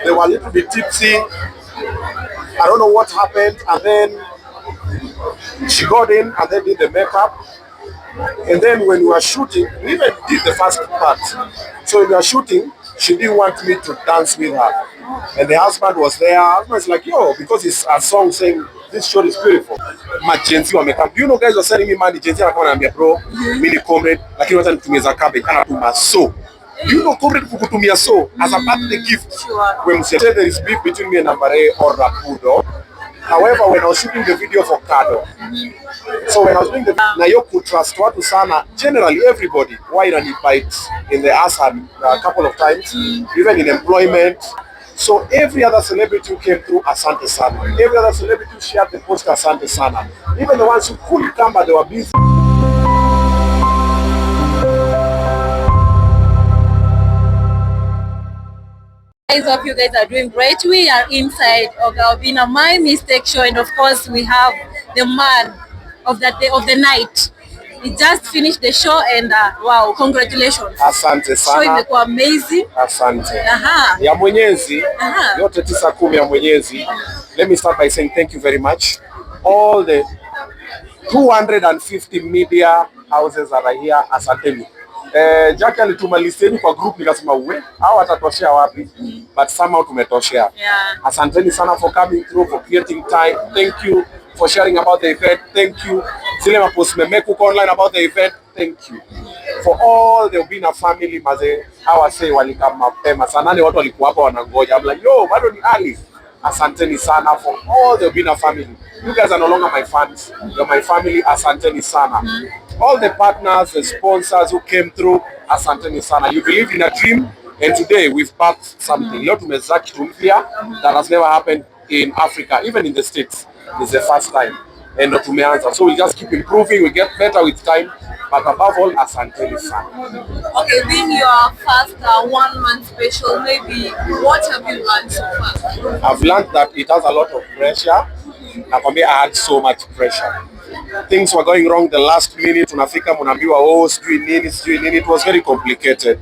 They were a little bit tipsy. I don't know what happened, and then she got in and then did the makeup. And then when we were shooting, we even did the first part. So when we were shooting, she didn't want me to dance with her. And the husband was there. The husband was like, yo, because it's a song saying, this show is beautiful. Majenzi wamekam. Do you know guys were sending me money? Jenzi anakuwa ananiambia bro, mimi ni comrade, lakini wacha nitumie za cabbage anatuma so. Do you know comrade kukutumia so as a birthday gift? When you say there is beef between me and Amberay or Rapudo. However, when I was shooting the video for Kado, so when I was doing the na yo trust watu sana, generally everybody, why don't you bite in the ass a couple of times, even in employment. So every other celebrity who came through, asante sana. Every other celebrity who shared the post, asante sana. Even the ones who couldn't come but they were busy. I hope you guys are doing great. We are inside Obinna My Mistake show, and of course we have the man of that day of the night. He just finished the show and wow, congratulations. Asante sana. Show imekuwa amazing. Asante. Ya Mwenyezi, yote 9-10 ya Mwenyezi. Let me start by saying thank you very much. All the 250 media houses are here. Asanteni. Jack alituma list yenu kwa group nikasema we hao watatoshea wapi, but somehow tumetoshea. Asanteni sana for coming through, for creating time. Thank you for sharing about the event. Thank you zile mapost mmemeka online about the event. Thank you for all the Obinna family maze hawa say walikama mapema sana, ni watu walikuwa hapa wanangoja. I'm like yo bado ni early. Asanteni sana for all the Obinna family. You guys are no longer my fans, you're my family. Asanteni sana. All the partners, the sponsors who came through, asanteni sana. You believed in a dream, and today we've birthed something. Leo tumezaa kitu mpya that has never happened in Africa, even in the States. It's the first time, and tumeanza. So we just keep improving, we get better with time, but above all, asanteni sana. Okay, being your first 1 month special, maybe what have you learned so far? I've learned that it has a lot of pressure. And for me, I had so much pressure. Things were going wrong the last minute. Unafika mnaambiwa oh sijui nini. It was very complicated.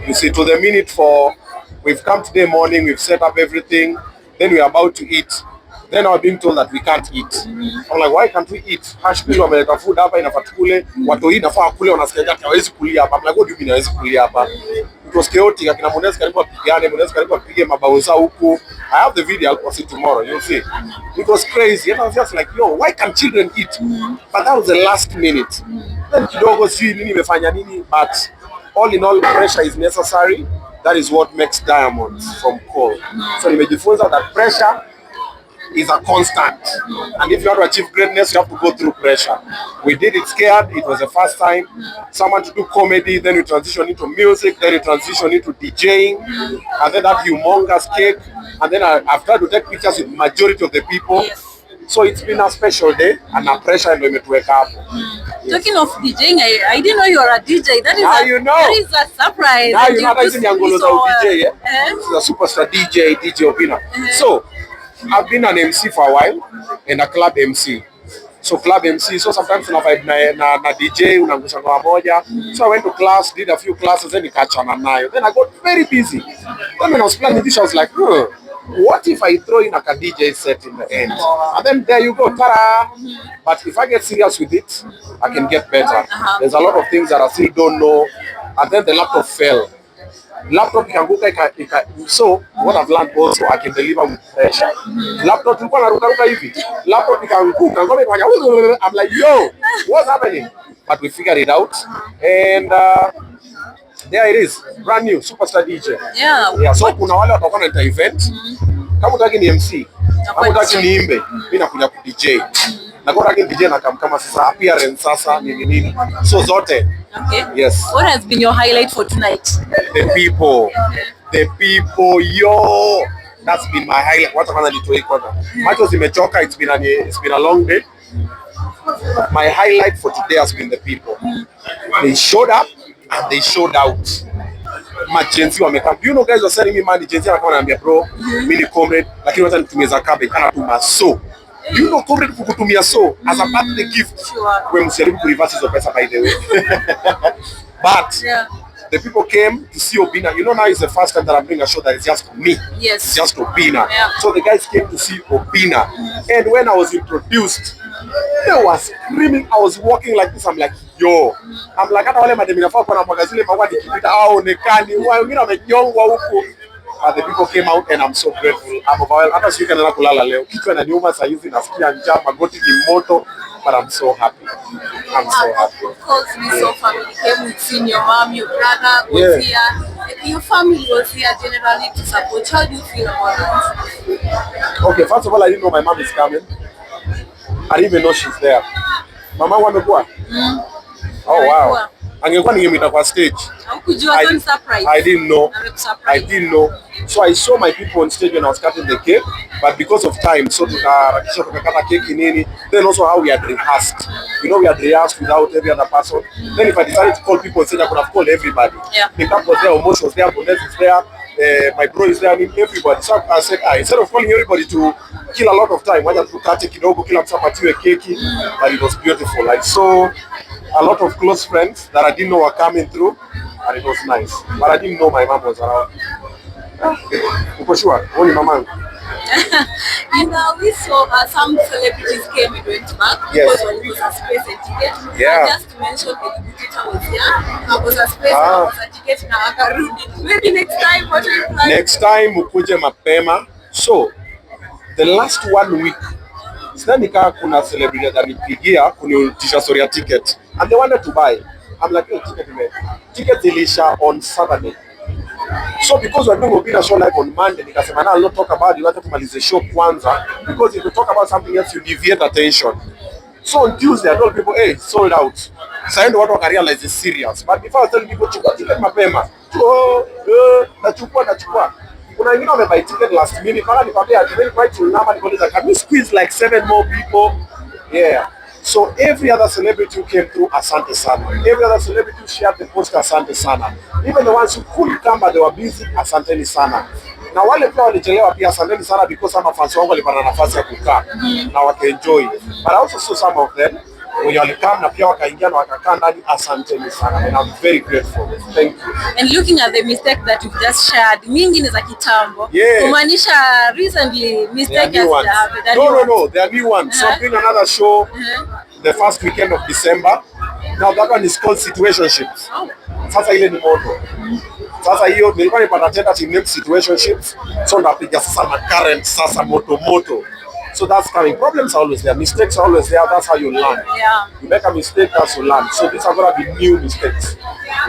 You see, to the minute for we've come today morning, we've set up everything, then we're about to eat. Then I was being told that we can't eat. I'm like, why can't we eat? Hashpili wameleta food hapa inafaa tukule, watu hii inafaa kule, wanasikia hawezi kulia hapa. I'm like, what do you mean hawezi kulia hapa? It was chaotic. Akina Monesi karibu apigane, Monesi karibu apige mabauza huku. I have the video, I'll see tomorrow, you'll see. It was crazy. And I was just like, yo, why can't children eat? But that was the last minute. Then kidogo sijui nini imefanya nini, but all in all, pressure is necessary. That is what makes diamonds from coal. So nimejifunza that pressure is a constant, and if you want to achieve greatness, you have to go through pressure. We did it scared. It was the first time someone to do comedy, then we transition into music, then we transition into DJing, and then that humongous cake, and then I've tried to take pictures with majority of the people. So it's been a special day, and a pressure and we met to wake up. Talking of DJing, I didn't know you are a DJ. That is now you know. That is a surprise. Now you know that is in DJ, yeah? This is a superstar DJ Obinna. So I've been an MC for a while and a club MC. So club MC, so sometimes na vibe na DJ unangusha kwa moja. So I went to class, did a few classes, then nikachana nayo. Then I got very busy. Then when I was planning this, I was like, what if I throw in a DJ set in the end? And then there you go, ta-da! But if I get serious with it, I can get better. There's a lot of things that I still don't know. And then the laptop fell. Laptop ikanguka, so what I've learned also, I can deliver with pressure. Laptop tulikuwa naruka hivi. Laptop ikanguka, ngome ikafanya. I'm like, yo, what's happening? But we figured it out, and there it is, brand new superstar DJ. Yeah. So kuna wale watakuwa na event. Kama utaki ni MC, kama utaki ni imbe, mimi nakuja ku DJ. Na kwa ragi DJ na kama sasa appearance sasa nini. So zote. Okay. Yes. What has been your highlight for tonight? The people, yo. That's been my highlight. What kwanza nitoe kwanza. Macho zimechoka, it's been a long day. My highlight for today has been the people. They showed up and they showed out. Majenzi wamekam. You know guys were sending me money. Jenzi anakuwa ananiambia bro, mimi ni comrade, lakini wacha nitumie za cabbage anatuma so. You know comrade kukutumia so as a birthday gift. When msijaribu kureverse hizo pesa by the way. But the people came to see Obinna. You know, now it's the first time that I'm doing a show that is just me. Yes. It's just Obinna. Yeah. So the guys came to see Obinna. And when I was introduced, they were screaming. I was walking like this. I'm like, yo. I'm like, hata wale mademi nafaa kwa na magazine mawa nikipita haonekani. Wengine wamenyongwa huko. The people came out and I'm so grateful. I'm overwhelmed. Hata sio kana kulala leo. Kichwa inaniuma saa hizi, nasikia njaa, magoti ni moto, but I'm so happy. I'm so happy. Of course, we saw family came with seeing your mom, your brother was here. Your family was here generally to support. How do you feel about that? Okay, first of all, I didn't know my mom is coming. I didn't even know she's there. Mama wamekuwa? Oh wow. Angekuwa ningemwita kwa stage. I didn't know. I didn't know. So I saw my people on stage when I was cutting the cake, but because of time, so tukaharakisha tukakata cake nini. Then also how we had rehearsed. You know, we had rehearsed without every other person. Then if I decided to call people on stage, I could have called everybody. Yeah. The camp was there, Omosh was there, Bonet is there, my bro is there, I mean everybody. So I said, instead of calling everybody to kill a lot of time, wacha tukate kidogo, kila mtu apatiwe keki, but it was beautiful. I saw a lot of close friends that I didn't know were coming through, and it was nice. But I didn't know my mom was around. Uko sure? Only mama. And we saw some celebrities came and went back. Yes. Because when it was a space and ticket. Yeah. Just to mention the educator was here. I was a space and was a ticket na akarudi. Maybe next time what are you planning? Next time ukuje mapema. So the last 1 week, sidhani kama kuna celebrity atanipigia kuniutisha story ya ticket, and they wanted to buy. I'm like, hey, ticket ilisha on Saturday. So because we're doing Obinna show live on Monday, nikasema na I'll not talk about it, wacha tumalize show kwanza, because if you talk about something else you deviate attention. So on Tuesday I told people, hey, sold out. Sasa ndio watu wakarealize it's serious. But before I was telling people chukua ticket mapema. Nachukua. Kuna wengine wamebuy ticket last minute. Kama nikwambia ati quite to number nikauliza, can you squeeze like 7 more people? Yeah. So every other celebrity who came through, asante sana. Every other celebrity who shared the poster, asante sana. Even the ones who couldn't come but they were busy, asanteni sana. Na wale pia walichelewa pia, asanteni sana, because some fans wangu walipata nafasi ya kukaa na wakaenjoy. But I also saw some of them when you come na pia wakaingia na wakakaa ndani, asanteni sana. And I'm very grateful. Thank you. And looking at the mistake that you've just shared, mingi ni za kitambo. Yeah. Kumaanisha recently mistake has happened. No, they are new ones. So I'm doing another show the first weekend of December. Now that one is called Situationships. Sasa ile ni moto. Sasa hiyo nilikuwa nipata tentative name Situationships. So ndapiga sasa na current sasa moto. So that's coming. Problems are always there. Mistakes are always there. That's how you learn. Yeah. You make a mistake, that's you learn. So these are going to be new mistakes.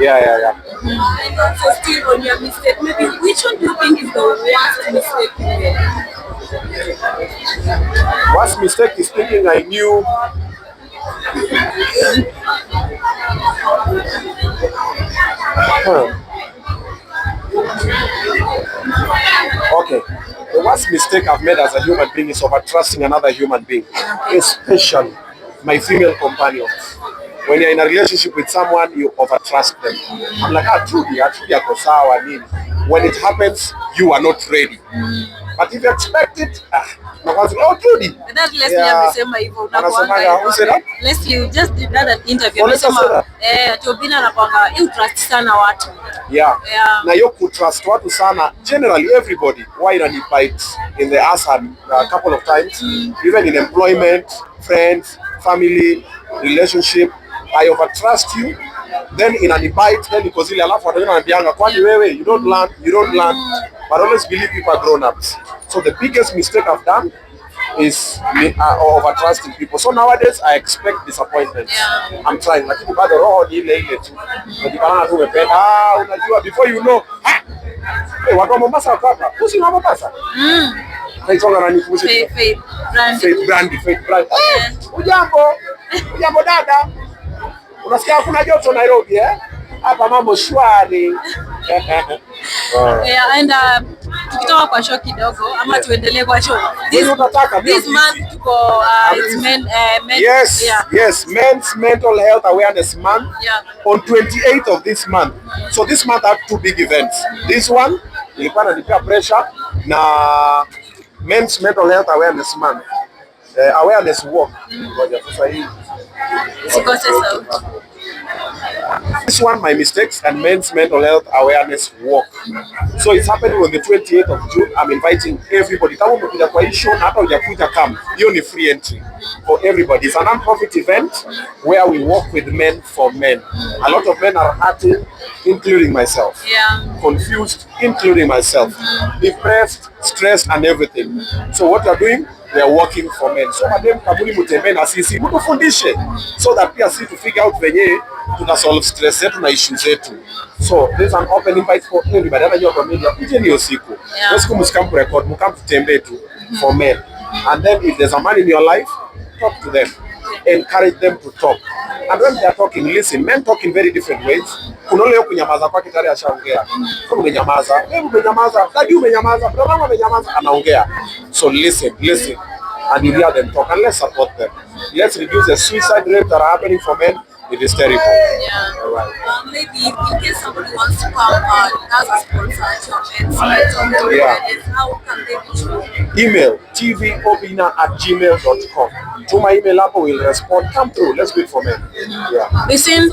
Yeah. And also still on your mistake, maybe which one do you think is the worst mistake you made? Worst mistake is thinking I knew. Okay. The worst mistake I've made as a human being is over trusting another human being, especially my female companions. When you're in a relationship with someone, you over trust them. I'm like, truly ako sawa nini. When it happens, you are not ready. But if you expect it, Trudy. That Leslie amesema hivyo unakuanga. Leslie just did that interview. Amesema Obinna anakuanga you trust sana watu. Yeah. Na yo trust watu sana. Generally everybody, why don't you bite in the ass a couple of times, even in employment, friends, family, relationship. I over trust you, then in an bite, then because ile alafu watu wanaambianga kwani wewe you don't learn, but always believe people are grown ups. So the biggest mistake I've done is over trusting people. So nowadays I expect disappointments. I'm trying, lakini bado roho ni ile tu. Unajipana tu umependa, unajua before you know, watu wa Mombasa wako hapa. Usi wa Mombasa? Haitona nani kuhusu Faith brand. Ujambo dada. Unasikia kuna joto Nairobi hapa mambo shwari. And tukitoka kwa show kidogo ama tuendelee kwa show. This month tuko it's men yes, Men's Mental Health Awareness Month on 28th of this month. So this month I have 2 big events. This one ilikuwa inanipa pressure na Men's Mental Health Awareness Month. Awareness walk. Ngoja sasa hii. Sikose sauti. This one, my mistakes and men's mental health awareness walk. So it's happening on the 28th of June. I'm inviting everybody. Kama umekuja kwa hii show na hata hujakuja come, hiyo ni free entry for everybody. It's a non-profit event where we walk with men for men. A lot of men are hurting, including myself. Confused, including myself. Depressed, stressed, and everything. So what we're doing, we are working for men. So madem kabuli mutembee na sisi, mtufundishe so that pia sisi to figure out venye tuna solve stress zetu na issues zetu. So there's an open invite for everybody. Hata hiyo comedy kuje hiyo siku. Hiyo siku msikam record, mkam tutembee tu for men. And then if there's a man in your life, talk to them. Encourage them to talk. And when they are talking, listen. Men talk in very different ways. Kuna ule kunyamaza kwake tayari ashaongea. Kama umenyamaza, wewe umenyamaza, dadi umenyamaza, brother umenyamaza, anaongea. So listen, and you hear them talk, and let's support them. Let's reduce the suicide rates that are happening for men. It is terrible. All right. Maybe in case somebody wants to come as a sponsor at your event, how can they reach you? Email tvobinna@gmail.com. To my email app, will respond. Come through. Let's do it for men. Listen,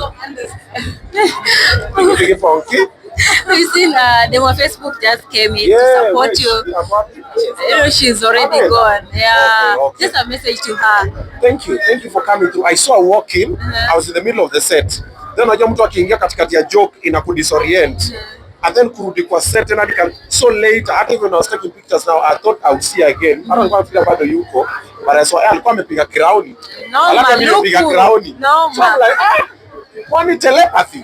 them on Facebook just came in to support you. You know, she's already gone. Okay. Just a message to her. Thank you for coming through. I saw her walking. I was in the middle of the set. Then unajua mtu akiingia katikati ya joke inakudisorient. And then kurudi kwa set and so late. Hata even I was taking pictures now, I thought I would see her again. I don't know if bado yuko, but I saw alikuwa amepiga crown. Alafu amepiga crown. So I'm like, One telepathy.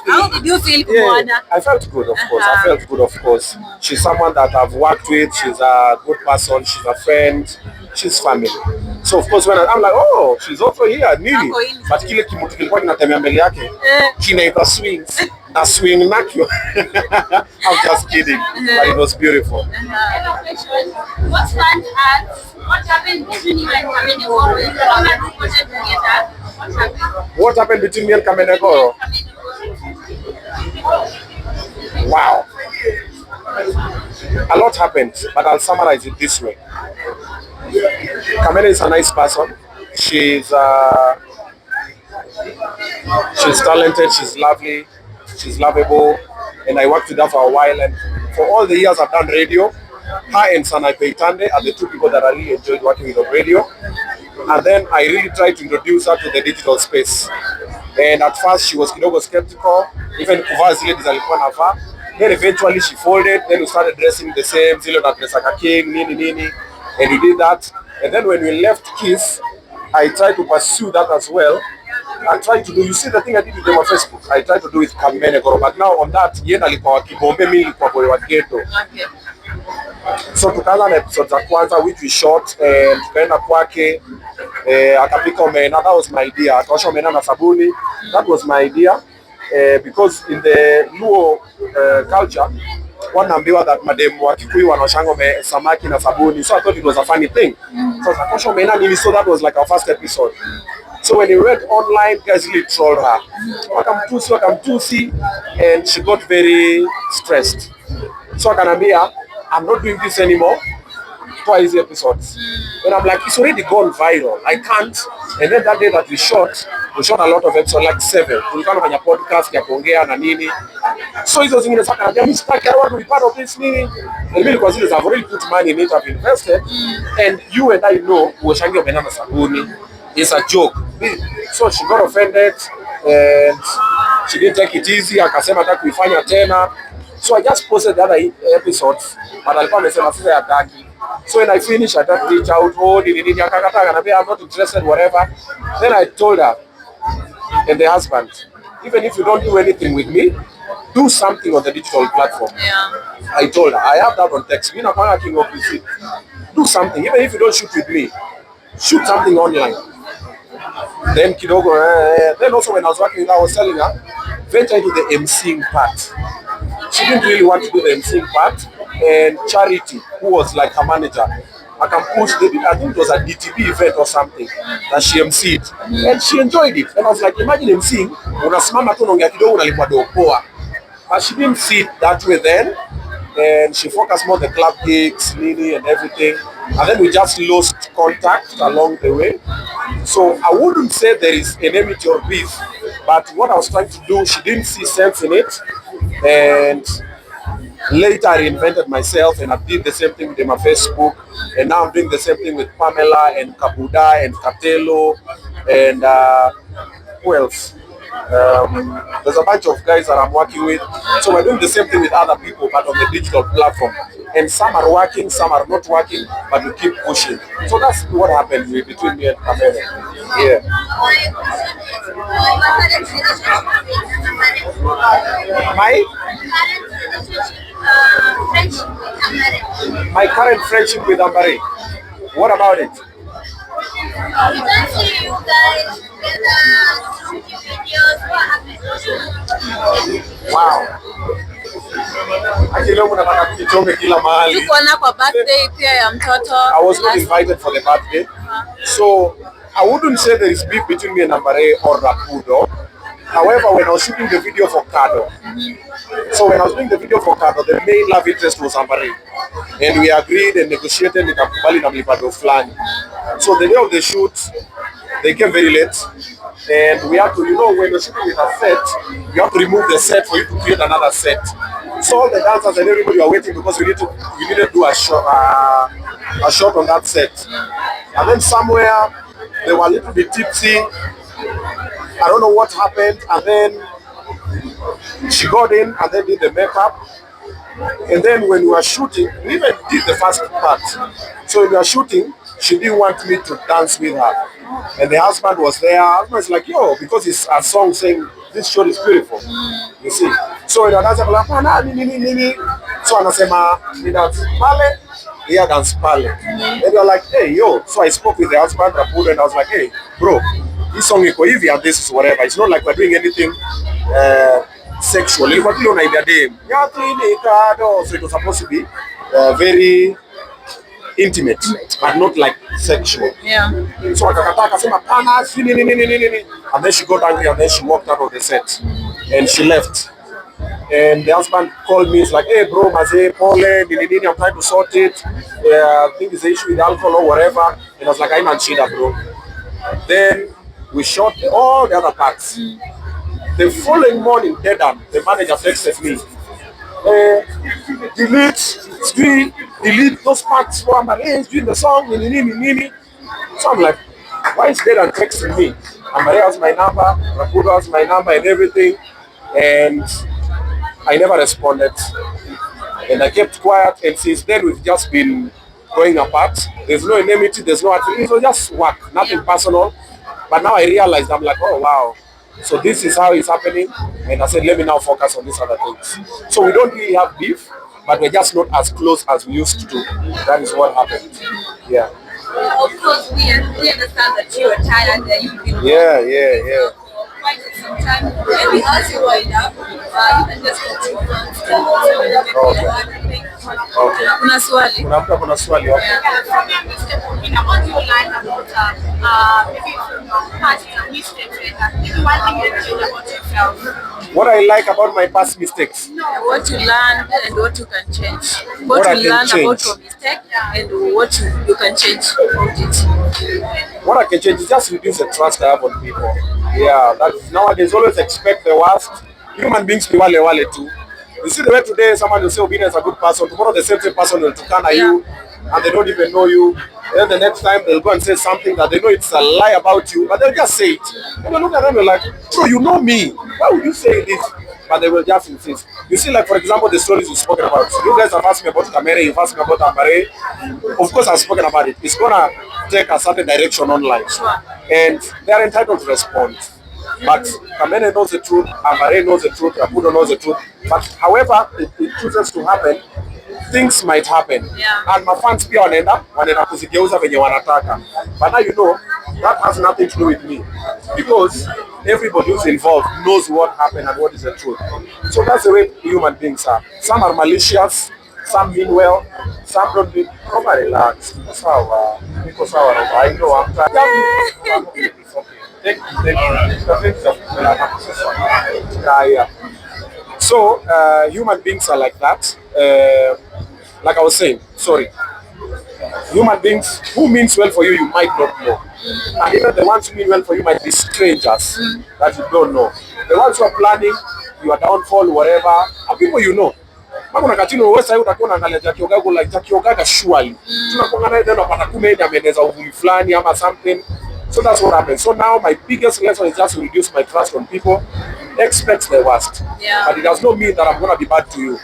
How did you feel, Kumwana? I felt good, of course. She's someone that I've worked with. She's a good person. She's a friend. She's family. So of course when I'm like, oh, she's also here, Nini. But kile kimutu kilikuwa kinatembea mbele yake, kinaitwa swings. Na swing nakyo. I'm just kidding. But it was beautiful. What happened between you and Kamenegoro? What happened between me and Kamenegoro? Wow. A lot happened, but I'll summarize it this way. Kamene is a nice person. She's talented, she's lovely, she's lovable, and I worked with her for a while. And for all the years I've done radio, her and Sanai Peitande are the two people that I really enjoyed working with on radio. And then I really tried to introduce her to the digital space. And at first she was kidogo skeptical, even kuvaa zile alikuwa anavaa. Then eventually she folded, then we started dressing the same, zile na dress like a king, nini. And we did that. And then when we left Kiss, I tried to pursue that as well. I tried to do, you see the thing I did with them on Facebook, I tried to do with Kamenegoro, but now on that, yeye alikuwa wakibombe, mimi nilikuwa boy wa ghetto. Okay. So tukaanza na episode za kwanza which we shot, and tukaenda kwake, akapika omena. That was my idea. Akaosha omena na sabuni. That was my idea, because in the Luo culture, wanaambiwa that mademu wa Kikuyu wanaoshanga samaki na sabuni. So I thought it was a funny thing. So akaosha omena nini, so that was like our first episode. So when we went online, guys really trolled her. Wakamtusi, and she got very stressed. So akanambia, I'm not doing this anymore. Twice episodes. And I'm like, it's already gone viral. I can't. And then that day that we shot a lot of episodes, like 7. Tulikuwa tunafanya podcast ya kuongea na nini. So hizo zingine sasa kanambia, mimi sitaki, I want to be part of this nini. And mimi because I've already put money in it, I've invested. And you and I know, uoshangi omena na sabuni. It's a joke. So she got offended and she didn't take it easy. Akasema hata kuifanya tena. So I just posted the other episodes, but alikuwa amesema sasa hataki. So when I finished, I tried to reach out, I'm not interested, whatever. Then I told her and the husband, even if you don't do anything with me, do something on the digital platform. Yeah. I told her, I have that on text. Do something, even if you don't shoot with me, shoot something online. Then kidogo, then also when I was working with her, I was telling her, venture into the emceeing part. She didn't really want to do the emceeing part, and Charity, who was like her manager, I think it was a DTB event or something that she emceed, and she enjoyed it. And I was like, imagine emceeing, unasimama tu unaongea kidogo unalipwa do poa. But she didn't see it that way then, and she focused more on the club gigs, Nini, and everything. And then we just lost contact along the way. So I wouldn't say there is enmity or beef, But what I was trying to do, she didn't see sense in it. And later I reinvented myself and I did the same thing with my Facebook. And now I'm doing the same thing with Pamela and Kabuda and Catelo and who else? There's a bunch of guys that I'm working with. So we're doing the same thing with other people, but on the digital platform. And some are working, some are not working, but we keep pushing. So that's what happened between me and Pamela. Yeah. My current friendship with Amberay. What about it? We can see you guys together, videos, what happened? Wow. Actually, leo nataka kukichome kila mahali. Tukuona kwa birthday pia ya mtoto. I was not invited for the birthday. So I wouldn't say there is beef between me and Amberay or Rapudo. However, when I was shooting the video for Kado, so when I was doing the video for Kado, the main love interest was Amberay. And we agreed and negotiated nikakubali na mlipado fulani. So the day of the shoot, they came very late. And we have to, you know, when you're shooting with a set, you have to remove the set for you to create another set. So all the dancers and everybody were waiting because we needed to do a shot on that set. And then somewhere they were a little bit tipsy. I don't know what happened. And then she got in and then did the makeup. And then when we were shooting, we even did the first part. So when we were shooting, she didn't want me to dance with her. And the husband was there. The husband was like, yo, because it's a song saying, this shot is beautiful. You see? So when we were dancing, like, so anasema, we dance pale, here dance pale. And we were like, hey, yo. So I spoke with the husband, Rapudo, and I was like, hey, bro, this song iko hivi and this is whatever. It's not like we're doing anything sexual. So it was supposed to be very intimate, but not like sexual. Yeah. So akakataa akasema pana nini. And then she got angry and then she walked out of the set and she left. And the husband called me, he's like, hey bro, maze, pole, nini, I'm trying to sort it. I think it's the issue with alcohol or whatever. And I was like, I'm not shida, bro. Then we shot all the other parts. The following morning, the manager texted me, delete those parts for Amberay doing the song, nini. So I'm like, why is Dedan texting me? Amberay has my number, Rapudo has my number and everything, and I never responded. And I kept quiet, and since then we've just been going apart. There's no enmity, there's no activity, so just work, nothing personal. But now I realized, I'm like, oh wow. So this is how it's happening, and I said, let me now focus on these other things. So we don't really have beef, but we're just not as close as we used to. That is what happened. Yeah. Of course, we understand that you are tired and you've been Yeah. quite some time. Maybe as you wind up, you can just Okay. Kuna swali. Kuna swali hapo. What do you like about maybe past mistakes and maybe one thing you change about yourself? What I like about my past mistakes. What you learned and what you can change. What I you can learned change. about your mistake and what you can change about it. What I can change is just reduce the trust I have on people. Yeah, that nowadays always expect the worst. Human beings be wale too. You see the way today someone will say Obinna is a good person, tomorrow the same person will tukana you and they don't even know you. Then the next time they'll go and say something that they know it's a lie about you, but they'll just say it. And they look at them and like, bro, you know me. Why would you say this? But they will just insist. You see, like for example, the stories you've spoken about. You guys have asked me about Kamere, you've asked me about Amberay. Of course, I've spoken about it. It's gonna take a certain direction online, and they are entitled to respond. But Kamene knows the truth, Amberay knows the truth, Rapudo knows the truth. But however it chooses to happen, things might happen. Yeah. And my fans pia wanaenda kuzigeuza venye wanataka. But now you know, that has nothing to do with me. Because everybody who's involved knows what happened and what is the truth. So that's the way human beings are. Some are malicious, some mean well, some don't mean. Come and relax. That's how I know I'm trying. Thank you. Yeah. So human beings are like that. Like I was saying, sorry. Human beings who means well for you, you might not know. And even the ones who mean well for you might be strangers that you don't know. The ones who are planning your downfall, whatever, are people you know. Mama nakatino wewe sasa utakuwa unaangalia Jackie Ogago like Jackie Ogaga surely. Tunakuwa naye ndio unapata kumbe ameneza uvumi fulani ama something. So that's what happened. So now my biggest lesson is just to reduce my trust on people. Expect the worst. Yeah. But it does not mean that I'm gonna be bad to you.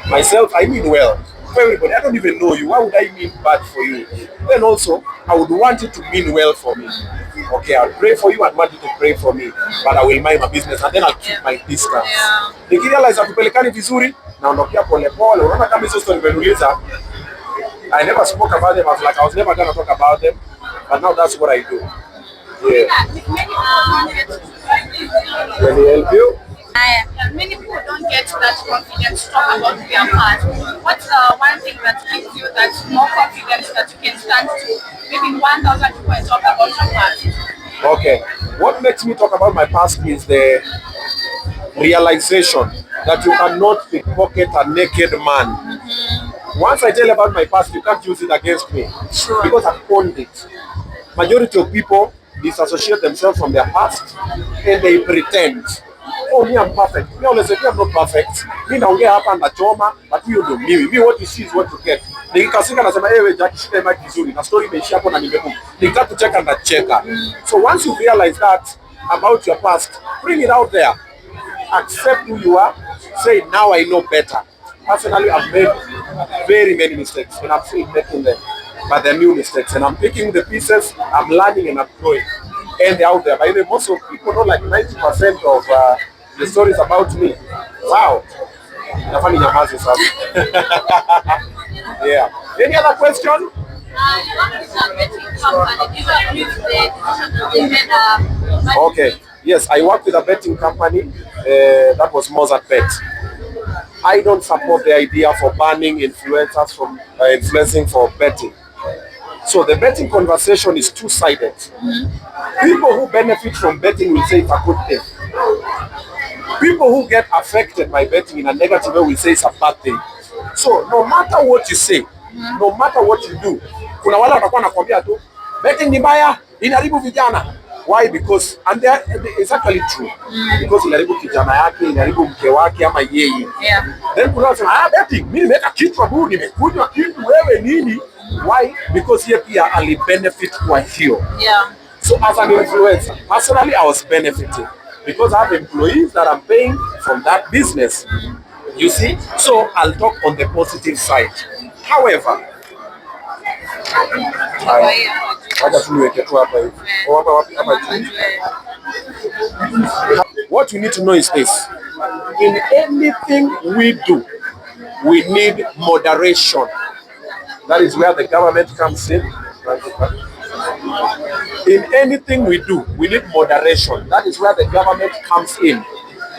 Myself, I mean well. For everybody, I don't even know you. Why would I mean bad for you? Then also, I would want you to mean well for me. Okay, I'll pray for you and want you to pray for me. But I will mind my business and then I'll keep my distance. Nikirealize hatupelekani vizuri, naondokea pole pole. Unaona kama hizo story nimeuliza. I never spoke about them. I was like, I was never gonna talk about them. But now that's what I do. Yeah. Can I help you? Many people don't get that confidence to talk about their past. What's one thing that gives you that more confidence that you can stand to maybe 1,000 people and talk about your past? Okay. What makes me talk about my past is the realization that you cannot pickpocket a naked man. Once I tell about my past, you can't use it against me. Sure. Because I've owned it. Majority of people disassociate themselves from their past and they pretend. Oh, me, I'm perfect. Me, always say, I'm not perfect. Me, naongea hapa ndachoma, but you don't know me. What you see is what you get. Nikikasika nasema, wewe Jackie, shika mic vizuri. Na story imeishia hapo na nimebu. Nikitaka kucheka ndacheka. So once you realize that about your past, bring it out there. Accept who you are. Say, now I know better. Personally, I've made very many mistakes and I'm still making them. But they're new mistakes. And I'm picking the pieces, I'm learning and I'm growing. And they're out there. By the way, most of people know like 90% of the stories about me. Wow. Yeah. Any other question? Okay. Yes, I work with a betting company. That was Mozart Bet. I don't support the idea for banning influencers from influencing for betting. So the betting conversation is two-sided. People who benefit from betting will say it's a good thing. People who get affected by betting in a negative way will say it's a bad thing. So no matter what you say, no matter what you do, kuna wale watakuwa nakwambia tu betting ni mbaya, inaharibu vijana. Why? Because and it's actually true. Because inaharibu kijana yake, inaharibu mke wake ama yeye. Then kuna watu betting, mimi nimeweka kichwa huu, nimekunywa kitu wewe nini? Why? Because yeye pia ali benefit kwa hiyo. So as an influencer, personally I was benefiting because I have employees that I'm paying from that business. You see? So I'll talk on the positive side. However, what you need to know is this. In anything we do, we need moderation. That is where the government comes in. In anything we do, we need moderation. That is where the government comes in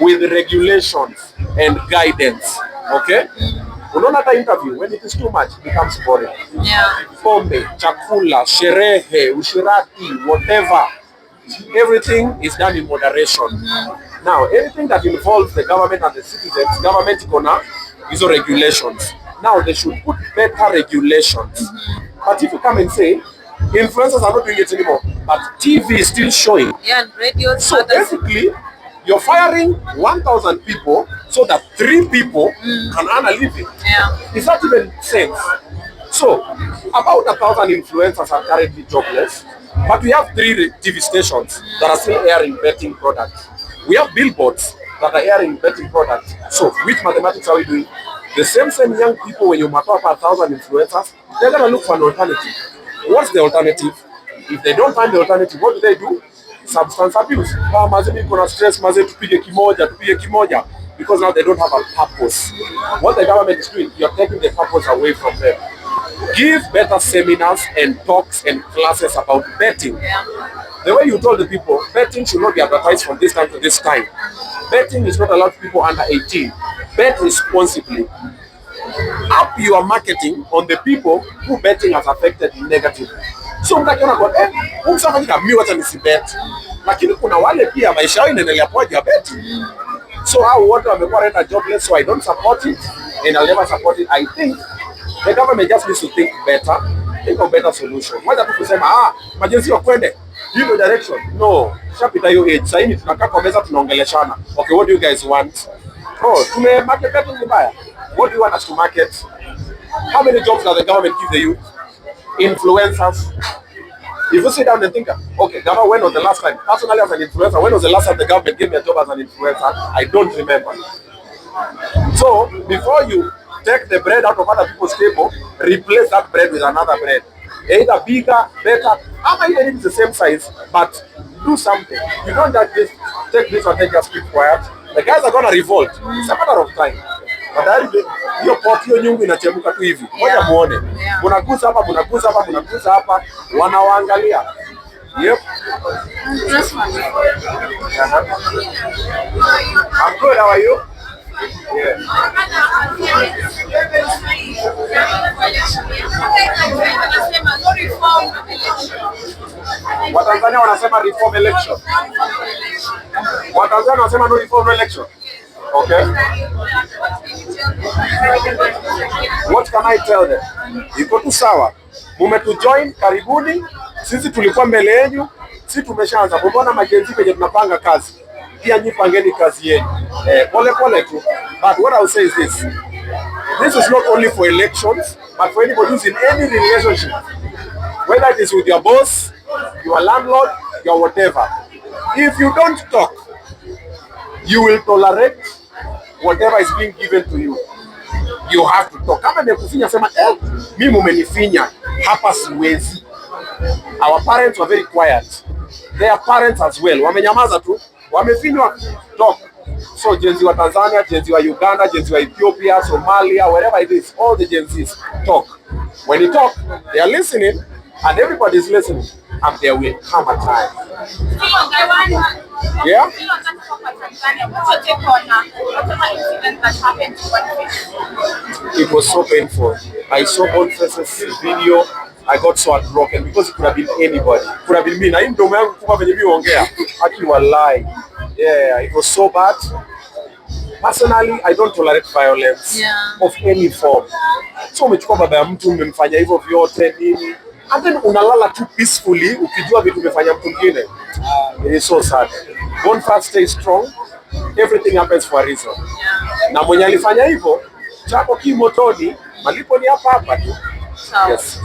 with regulations and guidance. Okay? Unaona hata interview, when it is too much, it becomes boring. Pombe, chakula, sherehe, ushirati, whatever. Everything is done in moderation. Now, anything that involves the government and the citizens, government gonna use regulations. Now, they should put better regulations. But if you come and say, influencers are not doing it anymore, but TV is still showing. And radio. So basically, you're firing 1,000 people so that 3 people can earn a living. Is that even sense? So, about 1,000 influencers are currently jobless, but we have 3 TV stations that are still airing betting products. We have billboards that are airing betting products. So, which mathematics are we doing? The same young people, when you map up 1,000 influencers, they're going to look for an alternative. What's the alternative? If they don't find the alternative, what do? Substance abuse. Stress, kimoja, because now they don't have a purpose. What the government is doing, you're taking the purpose away from them. Give better seminars and talks and classes about betting. The way you told the people, betting should not be advertised from this time to this time. Betting is not allowed to people under 18. Bet responsibly. Up your marketing on the people who betting has affected negatively. So mtakiona kwa msafanyika mimi wacha nisibet. Lakini kuna wale pia maisha yao inaendelea kwa betting. So hao wote wamekuwa renda jobless, so I don't support it and I'll never support it. I think the government just needs to think better think of better solution. Moja tu kusema majenzi wakwende hiyo direction. No, shapita hiyo age. Sasa hivi tunakaa kwa meza tunaongeleshana. Okay, what do you guys want? Oh, tume market ni mbaya. What do you want us to market? How many jobs does the government give the youth? Influencers. If you sit down and think, okay, government, when was the last time? Personally, as an influencer, when was the last time the government gave me a job as an influencer? I don't remember. So, before you take the bread out of other people's table, replace that bread with another bread. Either bigger, better, or even if it's the same size, but do something. You don't just take this and just keep quiet. The guys are gonna revolt. It's a matter of time. But hiyo pot hiyo nyungu inachemuka tu hivi. Ngoja muone. Munagusa hapa, munagusa hapa, munagusa hapa, wanawaangalia. Yep. I'm good, how are you? Yeah. Watanzania wanasema reform election. Watanzania wanasema no reform election. Okay. What can I tell them? Iko tu sawa. Mumetujoin, karibuni. Sisi tulikuwa mbele yenu. Sisi tumeshaanza. Mbona majenzi kwenye tunapanga kazi? Pia nyinyi pangeni kazi yenu. Pole pole tu. But what I will say is this. This is not only for elections, but for anybody who's in any relationship. Whether it is with your boss, your landlord, your whatever. If you don't talk, you will tolerate whatever is being given to you. You have to talk. Kama nimekufinya sema mimi mumenifinya hapa siwezi. Our parents were very quiet. Their parents as well. Wamenyamaza tu. Wamefinywa talk. So Gen Z wa Tanzania, Gen Z wa Uganda, Gen Z wa Ethiopia, Somalia, wherever it is, all the Gen Zs talk. When you talk, they are listening and everybody is listening. And there will come a time. Yeah? It was so painful. I saw Boniface's video. I got so heartbroken because it could have been anybody. It could have been me. Na hii mdomo yangu kuwa venye mimi ongea. Akiwa lie. Yeah, it was so bad. Personally, I don't tolerate violence of any form. So umechukua baba ya mtu, umemfanya hivyo vyote nini? And then unalala tu peacefully ukijua vitu umefanya mtu mwingine. It is so sad. Don't fast, stay strong. Everything happens for a reason. Na mwenye alifanya hivyo, chako kimotoni, malipo ni hapa hapa tu. Yes.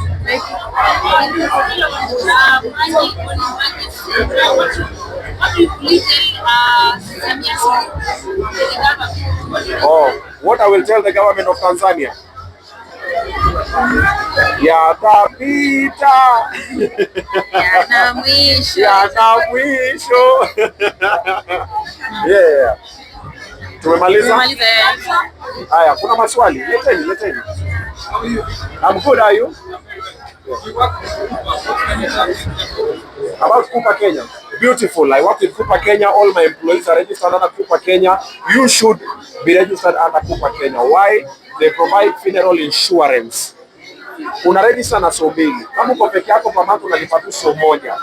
Oh, what I will tell the government of Tanzania? Yatapita. Yana mwisho. Yana mwisho. Yeah. Tumemaliza? Haya, kuna maswali? Leteni. I'm good, are you? About Kupa Kenya. Beautiful. I work with Kupa Kenya. All my employees are registered under Kupa Kenya. You should be registered under Kupa Kenya. Why? They provide funeral insurance. Una register na so mbili. Kama uko peke yako kwa mtu unalipa tu so moja.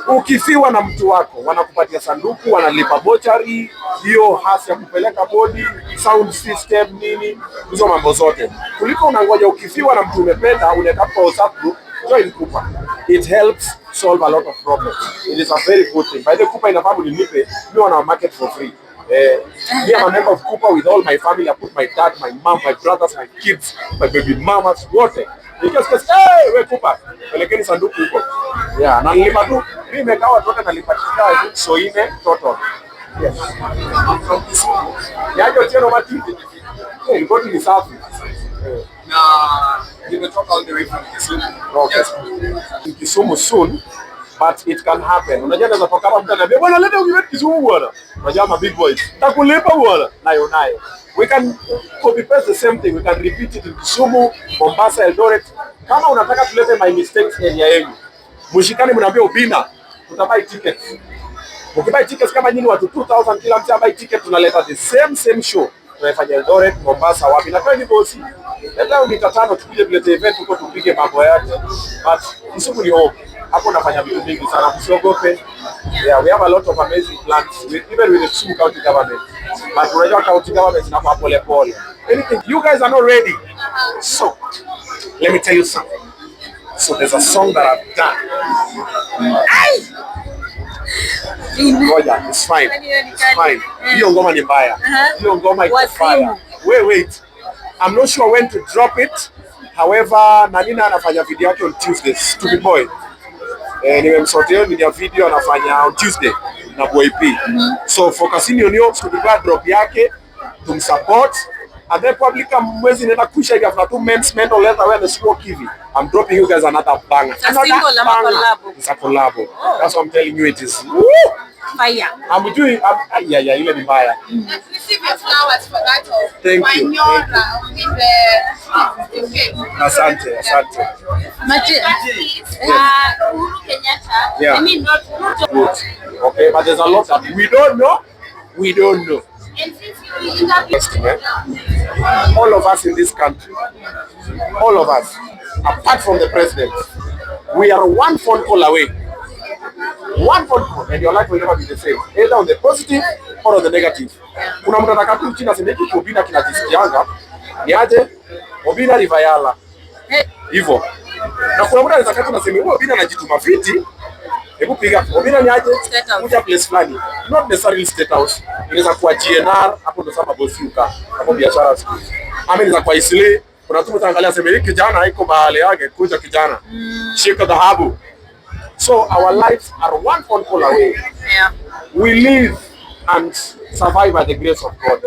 Ukifiwa na mtu wako, wanakupatia sanduku, wanalipa bochari, hiyo hasi ya kupeleka body, sound system nini, hizo mambo zote. Kuliko unangoja ukifiwa na mtu umependa, unaweka kwa WhatsApp group, join Kupa. It helps solve a lot of problems. It is a very good thing. By the Kupa inafahamu nilipe, me on market for free. Me I'm a member of Kupa with all my family. I put my dad, my mom, my brothers, my kids, my baby mamas, wote. Because we Kupa, pelekeni sanduku huko. Yeah, na nilipa tu. Mimi nimekaa watu wote nalipa so ine total. Yes. From Kisumu. Yajo tena matiti. Ripoti ni safi. Na nimetoka all the way from Kisumu. Okay. Yes. In Kisumu soon, but it can happen. Unajua naweza toka hapa mtu ananiambia bwana leta ukiweka Kisumu bwana. Unajua ma big boys. Takulipa bwana. Nayo. We can copy paste the same thing. We can repeat it in Kisumu, Mombasa, Eldoret. Kama unataka tulete my mistakes area yenu. Mshikane mnaambia Obinna, tutabuy tickets. Ukibuy tickets kama nyinyi watu 2000 kila mtu abuy ticket tunaleta the same show. Tunafanya Eldoret, Mombasa, wapi na kwa hivyo si. Leo ni tatano tukuje tulete event huko tupige mambo yake. But Kisumu ni hope. Hapo nafanya vitu vingi sana, msiogope. Yeah, we have a lot of amazing plans even with the Kisumu County government. But unajua county government inakuwa pole. Anything you guys are not ready. So, let me tell you something. So there's a song that I've done. Ngoja, it's fine. It's fine. Hiyo ngoma ni mbaya. Hiyo ngoma iko fire. Wait. I'm not sure when to drop it. However, Nanina anafanya video yake on Tuesday. Stupid boy. Nimemsotea video anafanya on Tuesday na Boy P. So focusini on hiyo stupid boy drop yake, tumsupport. And then probably kama mwezi nenda kuisha hivi after 2 months mental health awareness walk hivi. I'm dropping you guys another banger. A single collab. It's a collab. That's what I'm telling you, it is. Woo! Fire. I'm doing ile ni mbaya. Let's receive your flowers for that. Thank you. In the Asante. Uhuru Kenyatta. Yeah. I mean, not Good. Okay, but there's a lot that we don't know. And since you interviewed All of us in this country, all of us, apart from the president, we are one phone call away. One phone call and your life will never be the same, either on the positive or on the negative. Kuna mtu anataka tu chini aseme hiki Obinna kinajisikianga ni aje Obinna rivayala hivyo, na kuna mtu anataka tu aseme Obinna anajituma fiti. Hebu piga Obinna ni aje kuja place fulani, not necessarily state house, inaweza kuwa GNR, hapo ndo sababu bosi uka hapo biashara siku. Inaweza kuwa isle, kuna mtu utaangalia aseme hiki kijana haiko bahali yake, kuja kijana shika dhahabu. So our lives are one phone call away. Yeah. We live and survive by the grace of God.